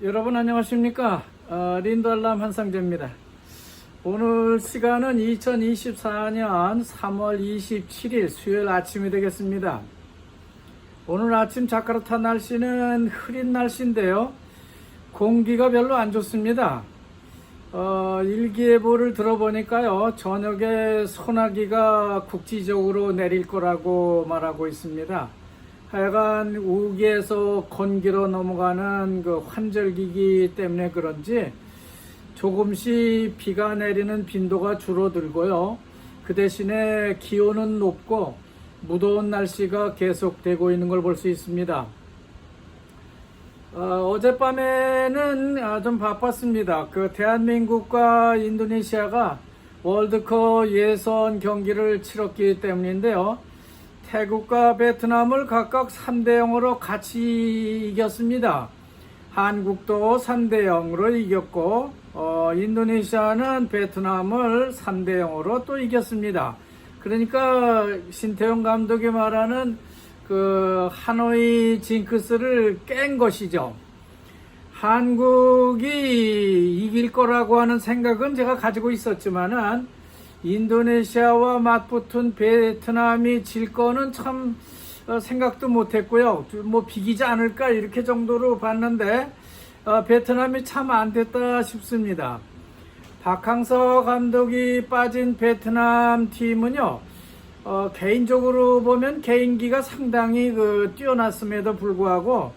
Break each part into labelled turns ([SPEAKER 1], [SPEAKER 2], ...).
[SPEAKER 1] 여러분 안녕하십니까? 린달람 한상재입니다. 오늘 시간은 2024년 3월 27일 수요일 아침이 되겠습니다. 오늘 아침 자카르타 날씨는 흐린 날씨인데요. 공기가 별로 안 좋습니다. 일기예보를 들어보니까요, 저녁에 소나기가 국지적으로 내릴 거라고 말하고 있습니다. 하여간 우기에서 건기로 넘어가는 그 환절기이기 때문에 그런지 조금씩 비가 내리는 빈도가 줄어들고요. 그 대신에 기온은 높고 무더운 날씨가 계속되고 있는 걸 볼 수 있습니다. 어젯밤에는 좀 바빴습니다. 그 대한민국과 인도네시아가 월드컵 예선 경기를 치렀기 때문인데요. 태국과 베트남을 각각 3대0으로 같이 이겼습니다. 한국도 3대0으로 이겼고 인도네시아는 베트남을 3대0으로 또 이겼습니다. 그러니까 신태용 감독이 말하는 그 하노이 징크스를 깬 것이죠. 한국이 이길 거라고 하는 생각은 제가 가지고 있었지만은 인도네시아와 맞붙은 베트남이 질 거는 참 생각도 못했고요. 뭐 비기지 않을까 이렇게 정도로 봤는데 베트남이 참 안 됐다 싶습니다. 박항서 감독이 빠진 베트남 팀은요, 개인적으로 보면 개인기가 상당히 뛰어났음에도 불구하고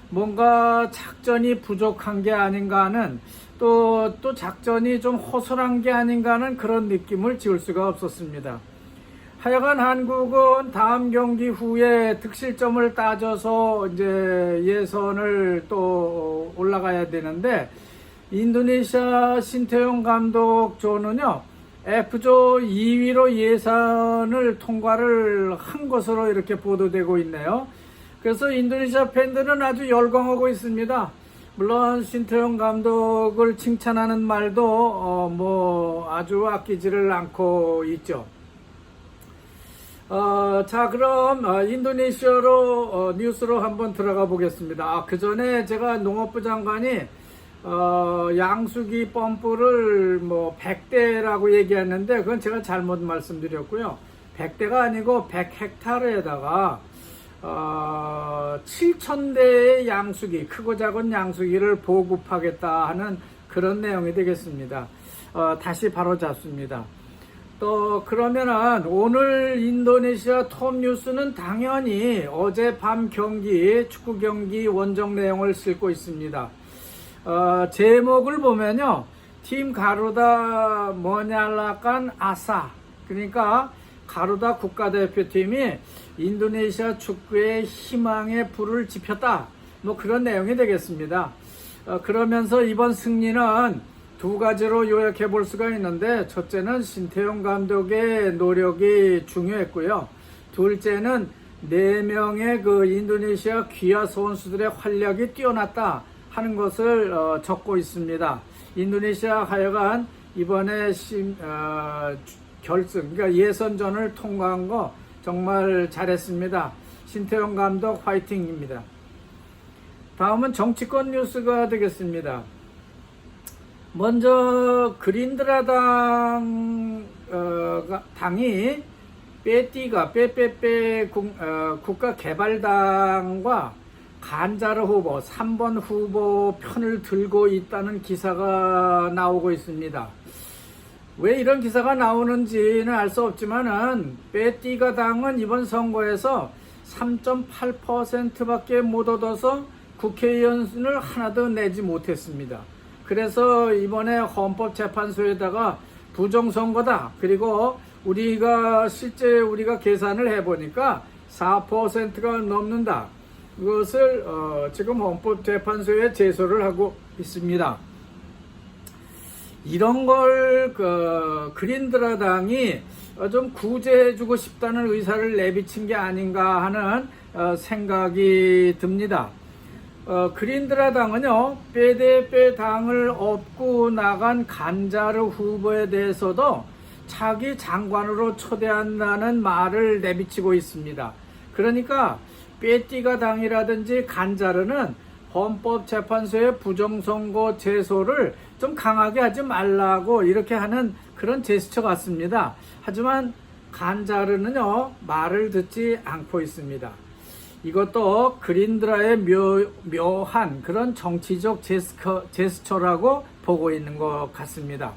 [SPEAKER 1] 뭔가 작전이 부족한 게 아닌가 하는 또 작전이 좀 허술한 게 아닌가 하는 그런 느낌을 지울 수가 없었습니다. 하여간 한국은 다음 경기 후에 득실점을 따져서 이제 예선을 또 올라가야 되는데, 인도네시아 신태용 감독 조는요, F조 2위로 예선을 통과를 한 것으로 이렇게 보도되고 있네요. 그래서 인도네시아 팬들은 아주 열광하고 있습니다. 물론 신태용 감독을 칭찬하는 말도 뭐 아주 아끼지를 않고 있죠. 자, 그럼 인도네시아로 뉴스로 한번 들어가 보겠습니다. 그 전에 제가 농업부 장관이 양수기 펌프를 뭐 100대라고 얘기했는데 그건 제가 잘못 말씀드렸고요. 100대가 아니고 100헥타르에다가 7,000대의 양수기, 크고 작은 양수기를 보급하겠다 하는 그런 내용이 되겠습니다. 다시 바로 잡습니다. 또 그러면은 오늘 인도네시아 톱 뉴스는 당연히 어젯밤 경기, 축구 경기 원정 내용을 싣고 있습니다. 제목을 보면요, 팀 가루다 머냐라칸 아사, 그러니까 가루다 국가대표팀이 인도네시아 축구의 희망의 불을 지폈다, 뭐 그런 내용이 되겠습니다. 그러면서 이번 승리는 두 가지로 요약해 볼 수가 있는데, 첫째는 신태용 감독의 노력이 중요했고요. 둘째는 4명의 그 인도네시아 귀화 선수들의 활약이 뛰어났다 하는 것을 적고 있습니다. 인도네시아 하여간 이번에 결승, 그러니까 예선전을 통과한 거 정말 잘했습니다. 신태용 감독 화이팅입니다. 다음은 정치권 뉴스가 되겠습니다. 먼저 그린드라당 당이 빼빼빼 국가개발당과 간자르 후보, 3번 후보 편을 들고 있다는 기사가 나오고 있습니다. 왜 이런 기사가 나오는지는 알 수 없지만은 빼띠가 당은 이번 선거에서 3.8%밖에 못 얻어서 국회의원을 하나도 내지 못했습니다. 그래서 이번에 헌법재판소에다가 부정선거다, 그리고 실제 우리가 계산을 해보니까 4%가 넘는다, 그것을 지금 헌법재판소에 제소를 하고 있습니다. 이런 걸 그린드라당이 좀 구제해주고 싶다는 의사를 내비친 게 아닌가 하는 생각이 듭니다. 그린드라당은요, 빼빼 당을 업고 나간 간자르 후보에 대해서도 차기 장관으로 초대한다는 말을 내비치고 있습니다. 그러니까 빼띠가 당이라든지 간자르는 헌법재판소의 부정선거 제소를 좀 강하게 하지 말라고 이렇게 하는 그런 제스처 같습니다. 하지만 간자르는요, 말을 듣지 않고 있습니다. 이것도 그린드라의 묘한 그런 정치적 제스처라고 보고 있는 것 같습니다.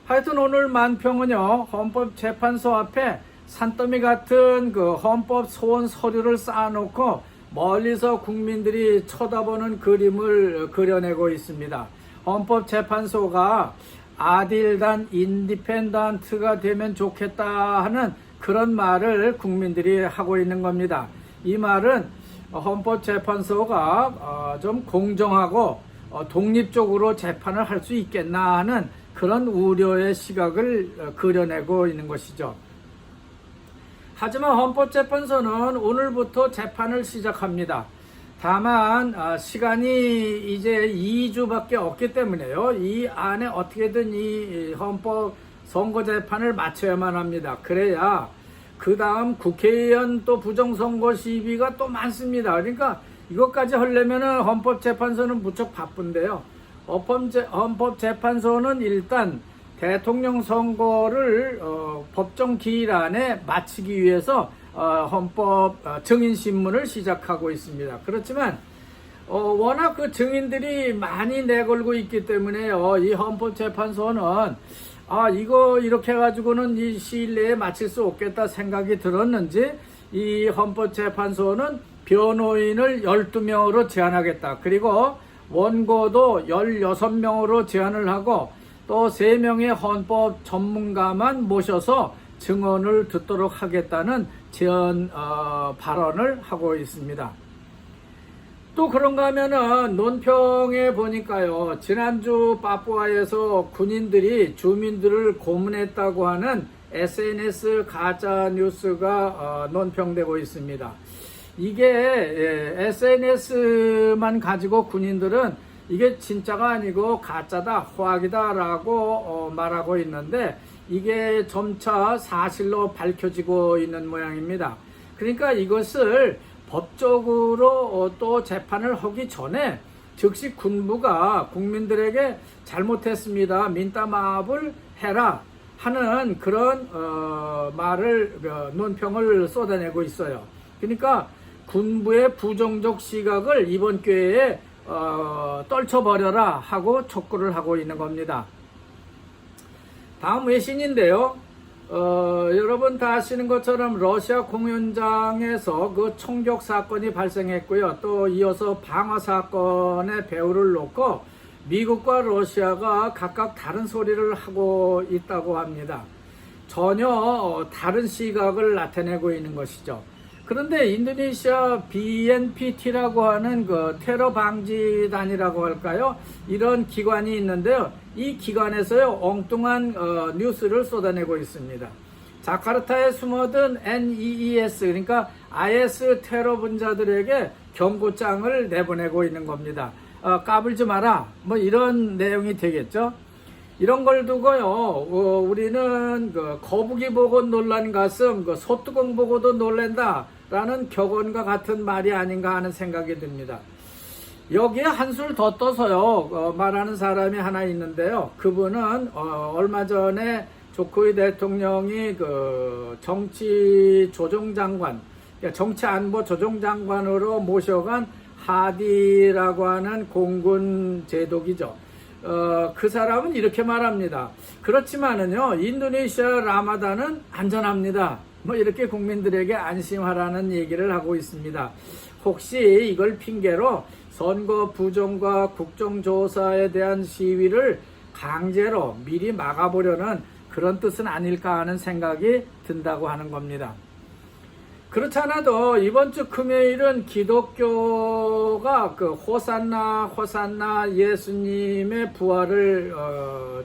[SPEAKER 1] 하여튼 오늘 만평은요, 헌법재판소 앞에 산더미 같은 그 헌법 소원 서류를 쌓아놓고 멀리서 국민들이 쳐다보는 그림을 그려내고 있습니다. 헌법재판소가 아딜단 인디펜던트가 되면 좋겠다 하는 그런 말을 국민들이 하고 있는 겁니다. 이 말은 헌법재판소가 좀 공정하고 독립적으로 재판을 할 수 있겠나 하는 그런 우려의 시각을 그려내고 있는 것이죠. 하지만 헌법재판소는 오늘부터 재판을 시작합니다. 다만 시간이 이제 2주밖에 없기 때문에요. 이 안에 어떻게든 이 헌법 선거재판을 마쳐야만 합니다. 그래야 그 다음 국회의원 또 부정선거 시비가 또 많습니다. 그러니까 이것까지 하려면 헌법재판소는 무척 바쁜데요. 헌법재판소는 일단 대통령 선거를 법정 기일 안에 마치기 위해서 헌법 증인 신문을 시작하고 있습니다. 그렇지만 워낙 그 증인들이 많이 내걸고 있기 때문에요. 이 헌법재판소는 이거 이렇게 해가지고는 이 시일 내에 마칠 수 없겠다 생각이 들었는지 이 헌법재판소는 변호인을 12명으로 제한하겠다. 그리고 원고도 16명으로 제한을 하고 또 3명의 헌법 전문가만 모셔서 증언을 듣도록 하겠다는 제안 발언을 하고 있습니다. 또 그런가 하면은 논평에 보니까요, 지난주 파푸아에서 군인들이 주민들을 고문했다고 하는 SNS 가짜 뉴스가 논평되고 있습니다. 이게 SNS만 가지고 군인들은 이게 진짜가 아니고 가짜다, 호악이다 라고 말하고 있는데 이게 점차 사실로 밝혀지고 있는 모양입니다. 그러니까 이것을 법적으로 또 재판을 하기 전에 즉시 군부가 국민들에게 잘못했습니다, 민따마블 해라 하는 그런 말을 논평을 쏟아내고 있어요. 그러니까 군부의 부정적 시각을 이번 기회에 떨쳐버려라 하고 촉구를 하고 있는 겁니다. 다음 외신인데요. 여러분 다 아시는 것처럼 러시아 공연장에서 그 총격 사건이 발생했고요. 또 이어서 방화 사건의 배후를 놓고 미국과 러시아가 각각 다른 소리를 하고 있다고 합니다. 전혀 다른 시각을 나타내고 있는 것이죠. 그런데 인도네시아 BNPT라고 하는 그 테러 방지단이라고 할까요? 이런 기관이 있는데요. 이 기관에서요, 엉뚱한 뉴스를 쏟아내고 있습니다. 자카르타에 숨어든 NEES, 그러니까 IS 테러 분자들에게 경고장을 내보내고 있는 겁니다. 까불지 마라, 뭐 이런 내용이 되겠죠. 이런 걸 두고요, 우리는 그 거북이 보고 놀란 가슴, 그 소뚜껑 보고도 놀란다 라는 격언과 같은 말이 아닌가 하는 생각이 듭니다. 여기에 한술 더 떠서요, 말하는 사람이 하나 있는데요. 그분은 얼마 전에 조코이 대통령이 그 정치 조정장관, 정치 안보 조정장관으로 모셔간 하디라고 하는 공군 제독이죠. 그 사람은 이렇게 말합니다. 그렇지만은요, 인도네시아 라마단은 안전합니다. 뭐 이렇게 국민들에게 안심하라는 얘기를 하고 있습니다. 혹시 이걸 핑계로 선거 부정과 국정조사에 대한 시위를 강제로 미리 막아보려는 그런 뜻은 아닐까 하는 생각이 든다고 하는 겁니다. 그렇지 않아도 이번 주 금요일은 기독교가 그 호산나 예수님의 부활을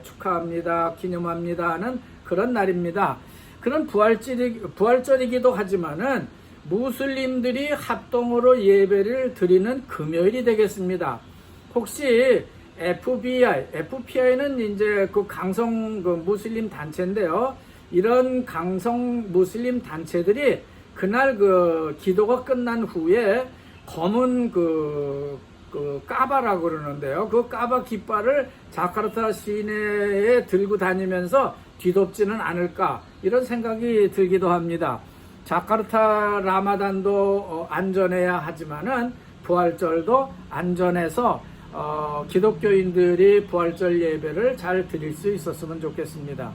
[SPEAKER 1] 축하합니다, 기념합니다 하는 그런 날입니다. 그런 부활절이기도 하지만은 무슬림들이 합동으로 예배를 드리는 금요일이 되겠습니다. 혹시 FPI는 이제 그 강성 그 무슬림 단체인데요. 이런 강성 무슬림 단체들이 그날 그 기도가 끝난 후에 검은 그 그 까바라고 그러는데요. 그 까바 깃발을 자카르타 시내에 들고 다니면서 뒤덮지는 않을까 이런 생각이 들기도 합니다. 자카르타 라마단도 안전해야 하지만은 부활절도 안전해서 기독교인들이 부활절 예배를 잘 드릴 수 있었으면 좋겠습니다.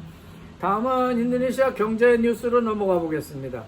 [SPEAKER 1] 다음은 인도네시아 경제 뉴스로 넘어가 보겠습니다.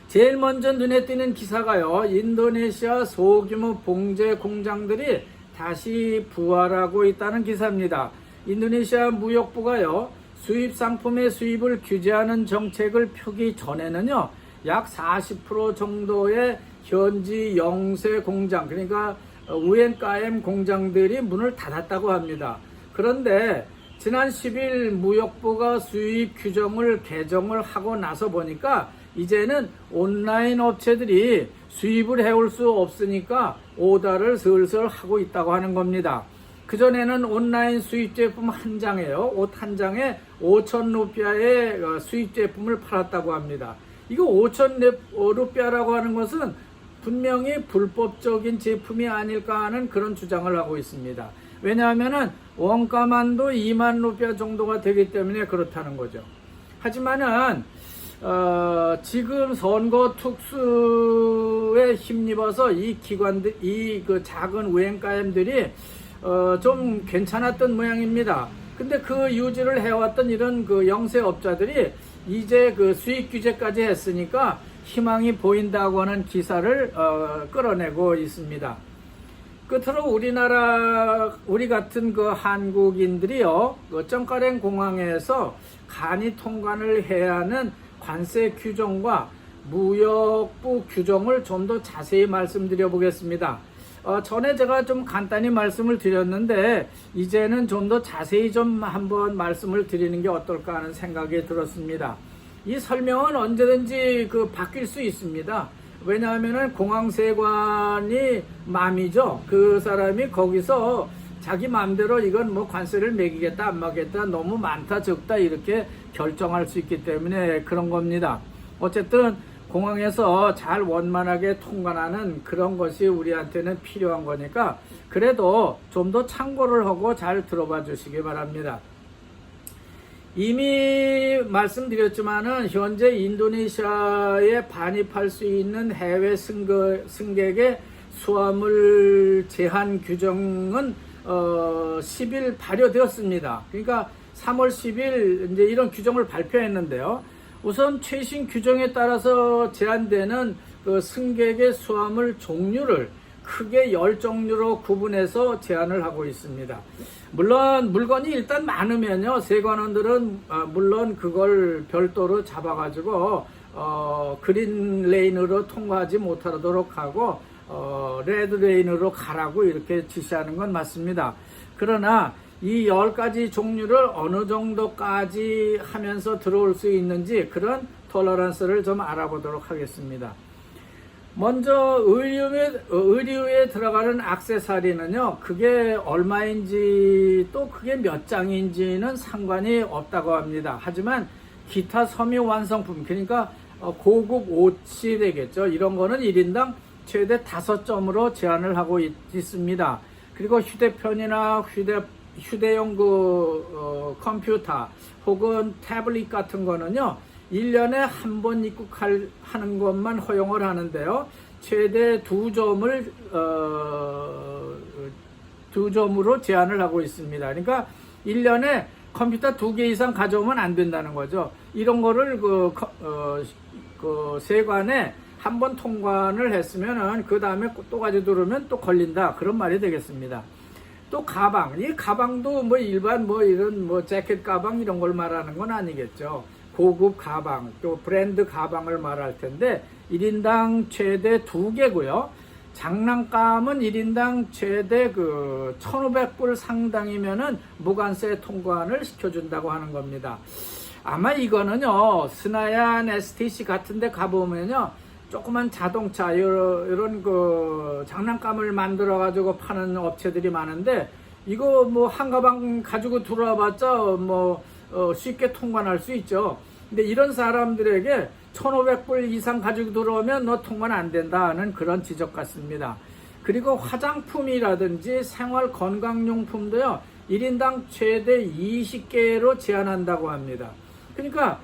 [SPEAKER 1] 제일 먼저 눈에 띄는 기사가요, 인도네시아 소규모 봉제 공장들이 다시 부활하고 있다는 기사입니다. 인도네시아 무역부가요, 수입 상품의 수입을 규제하는 정책을 펴기 전에는요, 약 40% 정도의 현지 영세 공장, 그러니까 UMKM 공장들이 문을 닫았다고 합니다. 그런데 지난 10일 무역부가 수입 규정을 개정을 하고 나서 보니까 이제는 온라인 업체들이 수입을 해올 수 없으니까 오더를 슬슬 하고 있다고 하는 겁니다. 그전에는 온라인 수입 제품 한 장에요, 옷 한 장에 5,000루피아의 수입 제품을 팔았다고 합니다. 이거 5,000루피아라고 하는 것은 분명히 불법적인 제품이 아닐까 하는 그런 주장을 하고 있습니다. 왜냐하면은 원가만도 2만 루피아 정도가 되기 때문에 그렇다는 거죠. 하지만은 지금 선거 특수에 힘입어서 이 기관들, 그 작은 우행가엠들이 좀 괜찮았던 모양입니다. 근데 그 유지를 해왔던 이런 그 영세업자들이 이제 그 수익 규제까지 했으니까 희망이 보인다고 하는 기사를 끌어내고 있습니다. 끝으로 우리 같은 그 한국인들이요, 그 정가랭 공항에서 간이 통관을 해야 하는 관세 규정과 무역부 규정을 좀 더 자세히 말씀드려 보겠습니다. 전에 제가 좀 간단히 말씀을 드렸는데 이제는 좀 더 자세히 좀 한번 말씀을 드리는 게 어떨까 하는 생각이 들었습니다. 이 설명은 언제든지 바뀔 수 있습니다. 왜냐하면은 공항세관이 맘이죠. 그 사람이 거기서 자기 마음대로 이건 뭐 관세를 매기겠다 안 매기겠다, 너무 많다 적다 이렇게 결정할 수 있기 때문에 그런 겁니다. 어쨌든 공항에서 잘 원만하게 통관하는 그런 것이 우리한테는 필요한 거니까 그래도 좀 더 참고를 하고 잘 들어봐 주시기 바랍니다. 이미 말씀드렸지만은 현재 인도네시아에 반입할 수 있는 해외 승객의 수화물 제한 규정은 10일 발효되었습니다. 그러니까 3월 10일 이제 이런 규정을 발표했는데요. 우선 최신 규정에 따라서 제한되는 그 승객의 수화물 종류를 크게 10종류로 구분해서 제한을 하고 있습니다. 물론 물건이 일단 많으면요, 세관원들은 물론 그걸 별도로 잡아가지고 그린 레인으로 통과하지 못하도록 하고 레드 레인으로 가라고 이렇게 지시하는 건 맞습니다. 그러나 이 10가지 종류를 어느 정도까지 하면서 들어올 수 있는지 그런 톨러런스를 좀 알아보도록 하겠습니다. 먼저 의류에 들어가는 액세서리는요, 그게 얼마인지 또 그게 몇 장인지는 상관이 없다고 합니다. 하지만 기타 섬유 완성품, 그러니까 고급 옷이 되겠죠. 이런 거는 1인당 최대 5점으로 제한을 하고 있습니다. 그리고 휴대폰이나 휴대용 컴퓨터 혹은 태블릿 같은 거는요, 1년에 한 번 입국하는 것만 허용을 하는데요, 최대 2점으로 제한을 하고 있습니다. 그러니까 1년에 컴퓨터 2개 이상 가져오면 안 된다는 거죠. 이런 거를 세관에 한 번 통관을 했으면은 그 다음에 또 가지고 들어오면 또 걸린다, 그런 말이 되겠습니다. 또 가방, 이 가방도 뭐 일반 이런 재킷 가방 이런 걸 말하는 건 아니겠죠. 고급 가방, 또 브랜드 가방을 말할 텐데 1인당 최대 2개고요. 장난감은 1인당 최대 1,500불 상당이면은 무관세 통관을 시켜준다고 하는 겁니다. 아마 이거는요, 스나얀 STC 같은 데 가보면요, 조그만 자동차 이런 장난감을 만들어 가지고 파는 업체들이 많은데 이거 한 가방 가지고 들어와 봤자 쉽게 통관할 수 있죠. 근데 이런 사람들에게 1,500불 이상 가지고 들어오면 너 통관 안 된다는 그런 지적 같습니다. 그리고 화장품이라든지 생활 건강용품도요, 1인당 최대 20개로 제한한다고 합니다. 그러니까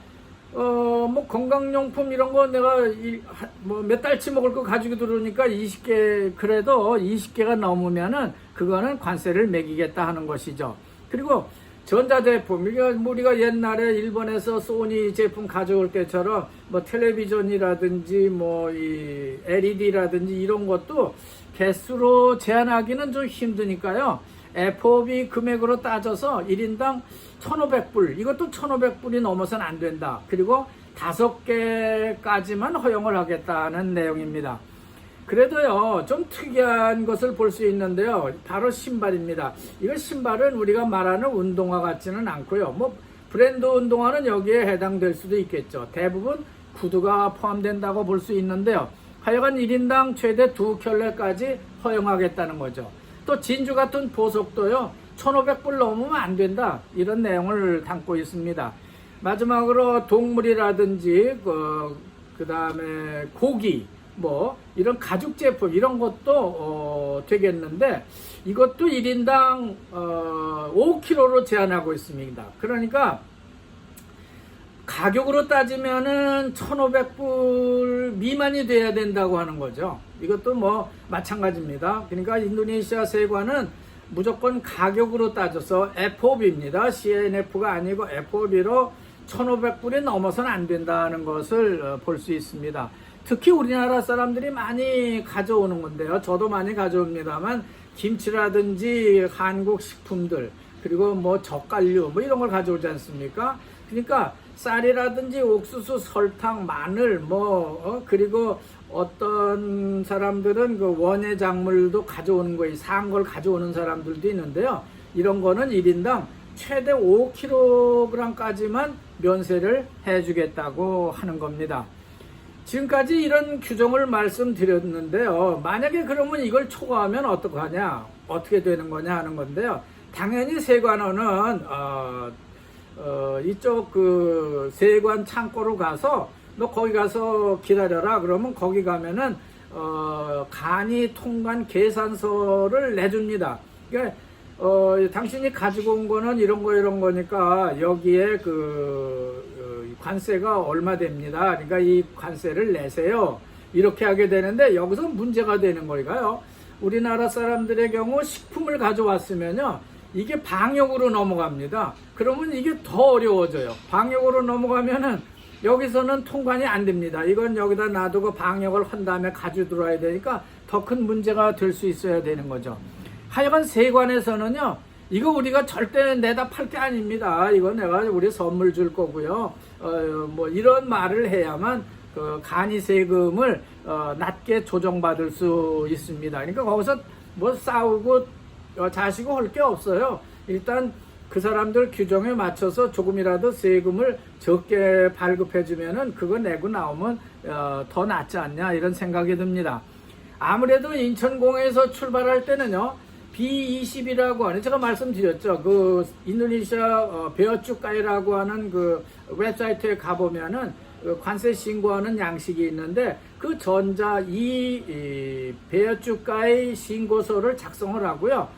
[SPEAKER 1] 뭐 건강용품 이런 거 내가 뭐 몇 달치 먹을 거 가지고 들어오니까 20개, 그래도 20개가 넘으면은 그거는 관세를 매기겠다 하는 것이죠. 그리고 전자제품, 우리가 옛날에 일본에서 소니 제품 가져올 때처럼 뭐 텔레비전이라든지 뭐 이 LED라든지 이런 것도 개수로 제한하기는 좀 힘드니까요. FOB 금액으로 따져서 1인당 1,500불, 이것도 1,500불이 넘어서는 안 된다. 그리고 5개까지만 허용을 하겠다는 내용입니다. 그래도요, 좀 특이한 것을 볼 수 있는데요. 바로 신발입니다. 이거 신발은 우리가 말하는 운동화 같지는 않고요. 뭐 브랜드 운동화는 여기에 해당될 수도 있겠죠. 대부분 구두가 포함된다고 볼 수 있는데요. 하여간 1인당 최대 2켤레까지 허용하겠다는 거죠. 또 진주 같은 보석도요, 1,500불 넘으면 안 된다, 이런 내용을 담고 있습니다. 마지막으로 동물이라든지 그 다음에 고기, 뭐 이런 가죽 제품 이런 것도 되겠는데, 이것도 1인당 5kg로 제한하고 있습니다. 그러니까 가격으로 따지면은 1,500불 미만이 돼야 된다고 하는 거죠. 이것도 뭐 마찬가지입니다. 그러니까 인도네시아 세관은 무조건 가격으로 따져서 FOB입니다. CNF가 아니고 FOB로 1,500불이 넘어서는 안 된다는 것을 볼 수 있습니다. 특히 우리나라 사람들이 많이 가져오는 건데요. 저도 많이 가져옵니다만, 김치라든지 한국 식품들, 그리고 뭐 젓갈류 뭐 이런 걸 가져오지 않습니까? 그러니까 쌀이라든지 옥수수, 설탕, 마늘 그리고 어떤 사람들은 그 원예 작물도 가져오는 거예요. 산 걸 가져오는 사람들도 있는데요. 이런 거는 1인당 최대 5kg까지만 면세를 해주겠다고 하는 겁니다. 지금까지 이런 규정을 말씀드렸는데요. 만약에 그러면 이걸 초과하면 어떡하냐, 어떻게 되는 거냐 하는 건데요. 당연히 세관원은 이쪽 그 세관 창고로 가서 너 거기 가서 기다려라 그러면 거기 가면은 간이 통관 계산서를 내줍니다. 그러니까 당신이 가지고 온 거는 이런 거니까 여기에 관세가 얼마 됩니다. 그러니까 이 관세를 내세요. 이렇게 하게 되는데, 여기서 문제가 되는 거니까요. 우리나라 사람들의 경우 식품을 가져왔으면요, 이게 방역으로 넘어갑니다. 그러면 이게 더 어려워져요. 방역으로 넘어가면은 여기서는 통관이 안 됩니다. 이건 여기다 놔두고 방역을 한 다음에 가지고 들어와야 되니까 더 큰 문제가 될 수 있어야 되는 거죠. 하여간 세관에서는요, 이거 우리가 절대 내다 팔 게 아닙니다. 이거 내가 우리 선물 줄 거고요. 뭐 이런 말을 해야만 그 간이 세금을 낮게 조정받을 수 있습니다. 그러니까 거기서 뭐 싸우고 자시고 할 게 없어요. 일단 그 사람들 규정에 맞춰서 조금이라도 세금을 적게 발급해주면은 그거 내고 나오면 더 낫지 않냐, 이런 생각이 듭니다. 아무래도 인천공항에서 출발할 때는요, B20이라고 하는, 제가 말씀드렸죠. 그 인도네시아 베어쭈까이라고 하는 그 웹사이트에 가보면은 관세 신고하는 양식이 있는데, 그 이 베어쭈까이 신고서를 작성을 하고요.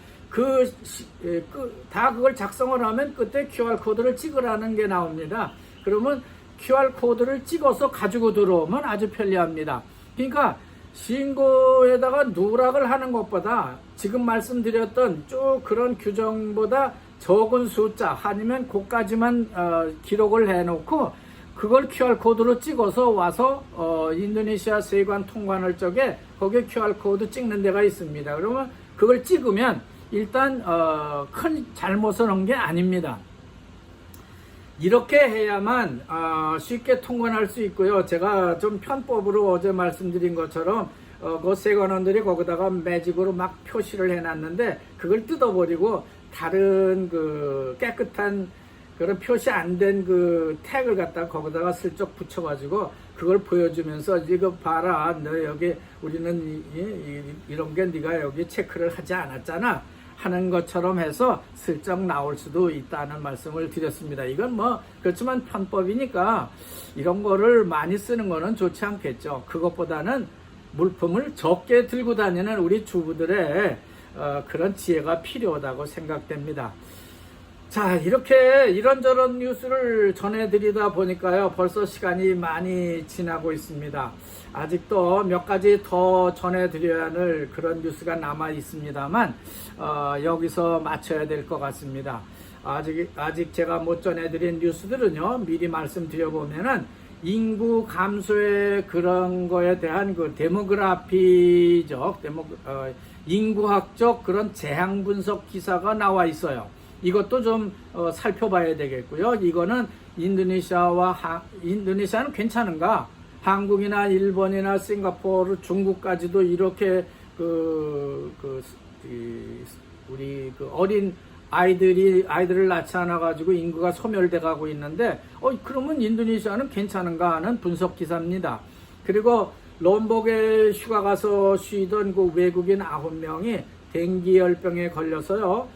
[SPEAKER 1] 다 그걸 작성을 하면 그때 QR코드를 찍으라는 게 나옵니다. 그러면 QR코드를 찍어서 가지고 들어오면 아주 편리합니다. 그러니까 신고에다가 누락을 하는 것보다 지금 말씀드렸던 쭉 그런 규정보다 적은 숫자 아니면 그까지만 기록을 해놓고 그걸 QR코드로 찍어서 와서 인도네시아 세관 통관할 적에 거기에 QR코드 찍는 데가 있습니다. 그러면 그걸 찍으면 일단 큰 잘못을 한 게 아닙니다. 이렇게 해야만 쉽게 통관할 수 있고요. 제가 좀 편법으로 어제 말씀드린 것처럼 그 세관원들이 거기다가 매직으로 막 표시를 해놨는데, 그걸 뜯어버리고 다른 그 깨끗한 그런 표시 안 된 그 태그를 갖다가 거기다가 슬쩍 붙여가지고 그걸 보여주면서, 이거 봐라, 너 여기 우리는 이런 게 네가 여기 체크를 하지 않았잖아 하는 것처럼 해서 슬쩍 나올 수도 있다는 말씀을 드렸습니다. 이건 뭐 그렇지만 편법이니까 이런 거를 많이 쓰는 거는 좋지 않겠죠. 그것보다는 물품을 적게 들고 다니는 우리 주부들의 그런 지혜가 필요하다고 생각됩니다. 자, 이렇게 이런저런 뉴스를 전해드리다 보니까요, 벌써 시간이 많이 지나고 있습니다. 아직도 몇 가지 더 전해드려야 할 그런 뉴스가 남아 있습니다만, 여기서 마쳐야 될 것 같습니다. 아직 제가 못 전해드린 뉴스들은요, 미리 말씀드려보면은, 인구 감소의 그런 거에 대한 그 데모그래피적, 인구학적 그런 재앙 분석 기사가 나와 있어요. 이것도 좀 살펴봐야 되겠고요. 이거는 인도네시아는 괜찮은가? 한국이나 일본이나 싱가포르, 중국까지도 이렇게 우리 어린 아이들을 낳지 않아 가지고 인구가 소멸돼 가고 있는데, 그러면 인도네시아는 괜찮은가 하는 분석 기사입니다. 그리고 롬복에 휴가 가서 쉬던 그 외국인 9명이 댕기열병에 걸려서요,